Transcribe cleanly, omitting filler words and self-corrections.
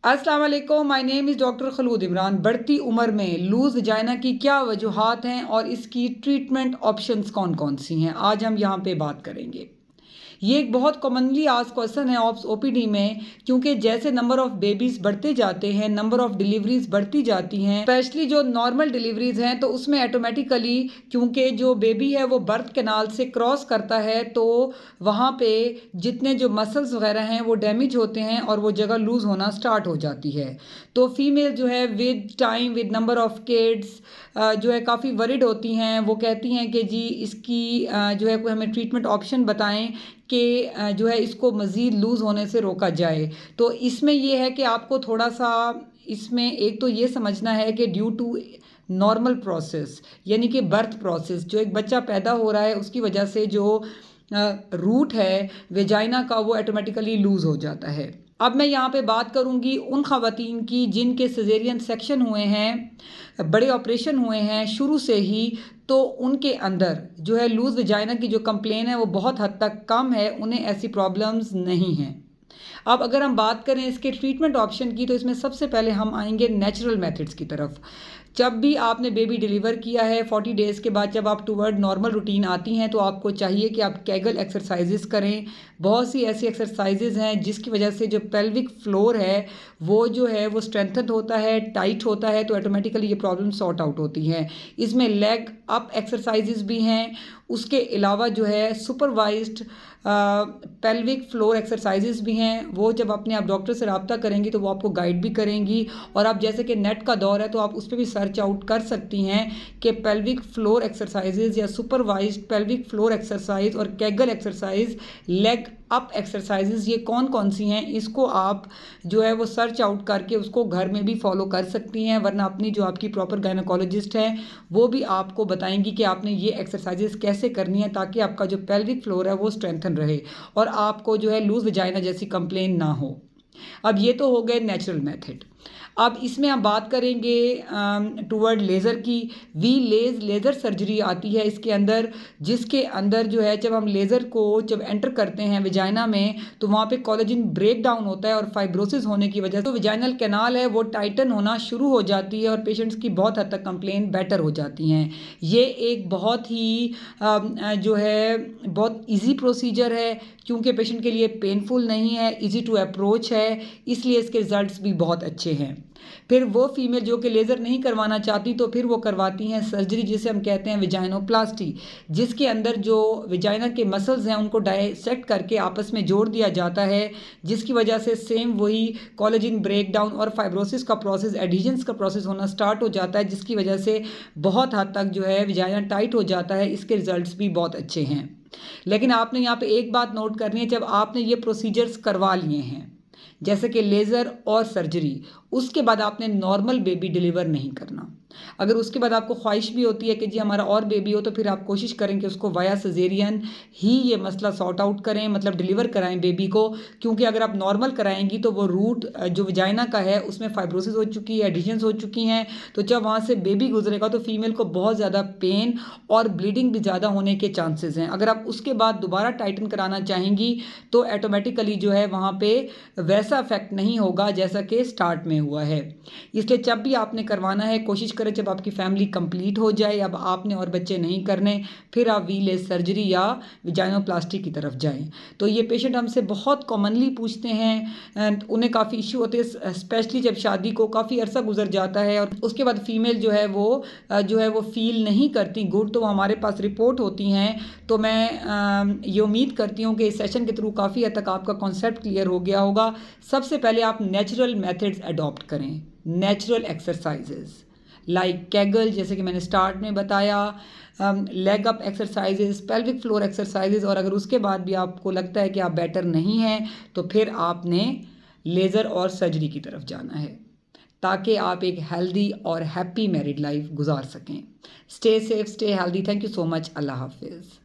अस्सलाम वालेकुम, my name is doctor Khalood Imran. बढ़ती उम्र में लूज़ वजाइना की क्या वजूहात हैं और इसकी ट्रीटमेंट ऑप्शंस कौन-कौन सी हैं? आज हम यहाँ पे बात करेंगे। ये एक बहुत कॉमनली आस्क्ड क्वेश्चन है ऑप्स ओपीडी में, क्योंकि जैसे नंबर ऑफ बेबीज़ बढ़ते जाते हैं, नंबर ऑफ डिलीवरीज़ बढ़ती जाती हैं, स्पेशली जो नॉर्मल डिलीवरीज़ हैं, तो उसमें ऑटोमेटिकली क्योंकि जो बेबी है वो बर्थ कैनाल से क्रॉस करता है, तो वहाँ पे जितने जो मसल्स वगैरह हैं वो डैमेज होते हैं और वो जगह लूज़ होना स्टार्ट हो जाती है। तो फीमेल जो है with time, with number of kids जो है काफ़ी वरिड होती हैं। वो कहती हैं कि जी इसकी जो है कोई हमें ट्रीटमेंट ऑप्शन बताएं कि जो है इसको मज़ीद लूज़ होने से रोका जाए। तो इसमें ये है कि आपको थोड़ा-सा इसमें एक तो ये समझना है कि ड्यू टू नॉर्मल प्रोसेस, यानी कि बर्थ प्रोसेस, जो एक बच्चा पैदा हो रहा है उसकी वजह से जो रूट है वेजाइना का वो ऑटोमेटिकली लूज़ हो जाता है। अब मैं यहाँ पे बात करूँगी उन ख़वातीन की जिनके सिज़ेरियन सेक्शन हुए हैं, बड़े ऑपरेशन हुए हैं शुरू से ही, तो उनके अंदर जो है लूज़ वेजाइना की जो कंप्लेन है वो बहुत हद तक कम है, उन्हें ऐसी प्रॉब्लम्स नहीं हैं। अब अगर हम बात करें इसके ट्रीटमेंट ऑप्शन की, तो इसमें सबसे पहले हम आएंगे नेचुरल मेथड्स की तरफ। जब भी आपने बेबी डिलीवर किया है 40 डेज़ के बाद जब आप टूवर्ड नॉर्मल रूटीन आती हैं, तो आपको चाहिए कि आप कैगल एक्सरसाइजेस करें। बहुत सी ऐसी एक्सरसाइजेस हैं जिसकी वजह से जो पेल्विक फ्लोर है वो जो है वो स्ट्रेंथन होता है, टाइट होता है, तो ऑटोमेटिकली ये प्रॉब्लम सॉर्ट आउट होती हैं। इसमें लेग अप एक्सरसाइजेस भी हैं। उसके अलावा जो है सुपरवाइज्ड पेल्विक फ्लोर एक्सरसाइजेस भी हैं। वो जब अपने आप डॉक्टर से रब्ता करेंगी तो वो आपको गाइड भी करेंगी, और आप जैसे कि नेट का दौर है तो आप उस पर भी सर्च आउट कर सकती हैं कि पेल्विक फ्लोर एक्सरसाइजेज या सुपरवाइज्ड पेल्विक फ्लोर एक्सरसाइज और Kegel exercise, leg up exercises ये कौन कौन सी हैं। इसको आप जो है वो सर्च आउट करके उसको घर में भी फॉलो कर सकती हैं, वरना अपनी जो आपकी प्रॉपर गायनोकोलॉजिस्ट है वो भी आपको बताएंगी कि आपने ये एक्सरसाइजेस कैसे करनी है ताकि आपका जो पेल्विक फ्लोर है वो स्ट्रेंथन रहे और आपको जो है लूज वजाइना जैसी कंप्लेन ना हो। अब ये तो हो गए नेचुरल मेथड। अब इसमें हम बात करेंगे टूवर्ड लेज़र की। लेज़र सर्जरी आती है इसके अंदर, जिसके अंदर जो है जब हम लेज़र को जब एंटर करते हैं विजाइना में तो वहाँ पे कोलेजन ब्रेक डाउन होता है, और फाइब्रोसिस होने की वजह से तो विजाइनल कैनाल है वो टाइटन होना शुरू हो जाती है और पेशेंट्स की बहुत हद तक कंप्लेन बेटर हो जाती हैं। ये एक बहुत ही जो है बहुत ईजी प्रोसीजर है, क्योंकि पेशेंट के लिए पेनफुल नहीं है, ईजी टू अप्रोच है, इसलिए इसके रिजल्ट्स भी बहुत अच्छे हैं। फिर वो फीमेल जो कि लेज़र नहीं करवाना चाहती तो फिर वो करवाती हैं सर्जरी, जिसे हम कहते हैं विजाइनोप्लास्टी, जिसके अंदर जो विजाइना के मसल्स हैं उनको डायसेक्ट करके आपस में जोड़ दिया जाता है, जिसकी वजह से सेम वही कोलेजन ब्रेक डाउन और फाइब्रोसिस का प्रोसेस, एडिशंस का प्रोसेस होना स्टार्ट हो जाता है, जिसकी वजह से बहुत हद तक जो है विजाइना टाइट हो जाता है। इसके रिजल्ट्स भी बहुत अच्छे हैं। लेकिन आपने यहाँ पे एक बात नोट करनी है, जब आपने ये प्रोसीजर्स करवा लिए हैं जैसे कि लेज़र और सर्जरी, उसके बाद आपने नॉर्मल बेबी डिलीवर नहीं करना। अगर उसके बाद आपको ख्वाहिश भी होती है कि जी हमारा और बेबी हो, तो फिर आप कोशिश करें कि उसको वाया सिजेरियन ही ये मसला सॉर्ट आउट करें, मतलब डिलीवर कराएं बेबी को, क्योंकि अगर आप नॉर्मल कराएंगी तो वो रूट जो विजाइना का है उसमें फाइब्रोसिस हो चुकी है, एडिशंस हो चुकी हैं, तो जब वहाँ से बेबी गुजरेगा तो फीमेल को बहुत ज़्यादा पेन और ब्लीडिंग भी ज़्यादा होने के चांसेस हैं। अगर आप उसके बाद दोबारा टाइटन कराना चाहेंगी तो ऑटोमेटिकली जो है वहाँ पे वैसा इफेक्ट नहीं होगा जैसा कि स्टार्ट में हुआ है। इसलिए जब भी आपने करवाना है कोशिश करें जब आपकी फैमिली कंप्लीट हो जाए, अब आपने और बच्चे नहीं करने, फिर आप वीलेस सर्जरी या विजाइनोप्लास्टी की तरफ जाएं। तो ये पेशेंट हमसे बहुत कॉमनली पूछते हैं, उन्हें काफ़ी इश्यू होते हैं, स्पेशली जब शादी को काफ़ी अरसा गुजर जाता है और उसके बाद फीमेल जो है वो फील नहीं करती गुड, तो हमारे पास रिपोर्ट होती हैं। तो मैं ये उम्मीद करती हूँ कि इस सेशन के थ्रू काफ़ी हद तक आपका कॉन्सेप्ट क्लियर हो गया होगा। सबसे पहले आप नेचुरल मेथड्स अडॉप्ट करें, नेचुरल एक्सरसाइजेज लाइक कैगल, जैसे कि मैंने स्टार्ट में बताया, leg up exercises, pelvic floor exercises, और अगर उसके बाद भी आपको लगता है कि आप बेटर नहीं हैं तो फिर आपने लेज़र और सर्जरी की तरफ जाना है, ताकि आप एक हेल्दी और हैप्पी मैरिड लाइफ गुजार सकें। Stay safe, stay healthy. Thank you so much. अल्लाह हाफिज़।